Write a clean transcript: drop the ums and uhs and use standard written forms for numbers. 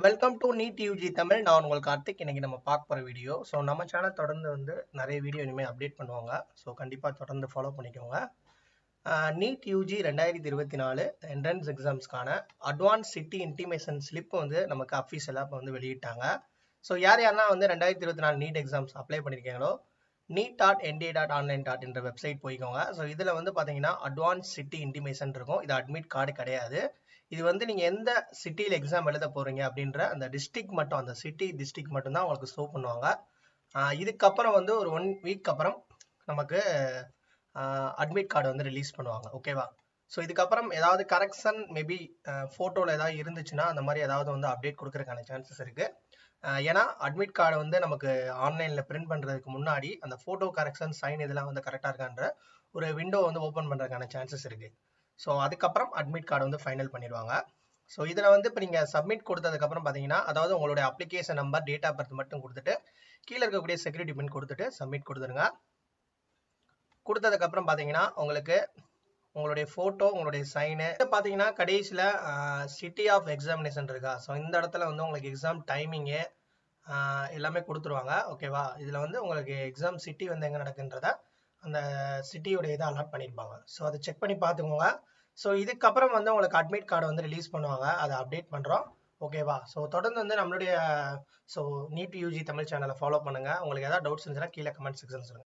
Welcome to NEET UG Tamil. நான் உங்கள் கார்த்திக். இன்னைக்கு நம்ம பார்க்க போகிற வீடியோ. ஸோ நம்ம சேனல் தொடர்ந்து நிறைய வீடியோ இனிமேல் அப்டேட் பண்ணுவாங்க. ஸோ கண்டிப்பாக தொடர்ந்து ஃபாலோ பண்ணிக்கோங்க. நீட் யூஜி 2024 என்ட்ரன்ஸ் எக்ஸாம்ஸ்க்கான அட்வான்ஸ் சிட்டி இன்டிமேஷன் ஸ்லிப் நமக்கு அஃபீஷியலாக இப்போ வெளியிட்டாங்க. ஸோ யாரெல்லாம் 2024 நீட் எக்ஸாம்ஸ் அப்ளை பண்ணியிருக்கீங்களோ neet.nda.online. என்ற வெப்சைட் போய்க்கோங்க. ஸோ இதில் பார்த்தீங்கன்னா அட்வான்ஸ் சிட்டி இன்டிமேஷன் இருக்கும். இது அட்மிட் கார்டு கிடையாது. இது நீங்கள் எந்த சிட்டியில் எக்ஸாம் எழுத போகிறீங்க அப்படின்ற அந்த டிஸ்ட்ரிக்ட் மட்டும், அந்த சிட்டி டிஸ்ட்ரிக்ட் மட்டும்தான் உங்களுக்கு ஷோ பண்ணுவாங்க. இதுக்கப்புறம் ஒரு 1 வீக் அப்புறம் நமக்கு அட்மிட் கார்டு ரிலீஸ் பண்ணுவாங்க. ஓகேவா? ஸோ இதுக்கப்புறம் ஏதாவது கரெக்ஷன் மேபி ஃபோட்டோவில் ஏதாவது இருந்துச்சுன்னா அந்த மாதிரி ஏதாவது அப்டேட் கொடுக்கறதுக்கான சான்சஸ் இருக்குது. ஏன்னா அட்மிட் கார்டை நமக்கு ஆன்லைனில் பிரிண்ட் பண்ணுறதுக்கு முன்னாடி அந்த ஃபோட்டோ கரெக்ஷன் சைன் இதெல்லாம் கரெக்டாக இருக்கான்ற ஒரு விண்டோ ஓப்பன் பண்ணுறதுக்கான சான்சஸ் இருக்குது. ஸோ அதுக்கப்புறம் அட்மிட் கார்டு ஃபைனல் பண்ணிடுவாங்க. ஸோ இதில் இப்போ நீங்கள் சப்மிட் கொடுத்ததுக்கப்புறம் பார்த்தீங்கன்னா, அதாவது உங்களுடைய application number, date of birth மட்டும் கொடுத்துட்டு கீழே இருக்கக்கூடிய செக்யூரிட்டி பின் கொடுத்துட்டு சப்மிட் கொடுத்துருங்க. கொடுத்ததுக்கப்புறம் பார்த்தீங்கன்னா உங்களுக்கு உங்களுடைய ஃபோட்டோ, உங்களுடைய சைனு பார்த்தீங்கன்னா கடைசியில் சிட்டி ஆஃப் எக்ஸாமினேஷன் இருக்கா. ஸோ இந்த இடத்துல உங்களுக்கு எக்ஸாம் டைமிங்கு எல்லாமே கொடுத்துருவாங்க. ஓகேவா? இதில் உங்களுக்கு எக்ஸாம் சிட்டி எங்கே நடக்குன்றத அந்த சிட்டியோட இதை அலாட் பண்ணியிருப்பாங்க. ஸோ அதை செக் பண்ணி பார்த்துக்கோங்க. ஸோ இதுக்கப்புறம் உங்களுக்கு அட்மிட் கார்டு ரிலீஸ் பண்ணுவாங்க. அதை அப்டேட் பண்ணுறோம். ஓகேவா? ஸோ தொடர்ந்து நம்மளுடைய நீட் யூஜி தமிழ் சேனலை ஃபாலோ பண்ணுங்கள். உங்களுக்கு ஏதாவது டவுட்ஸ் இருந்துச்சுன்னா கீழே கமெண்ட் செக்ஷன் சொல்லுங்கள்.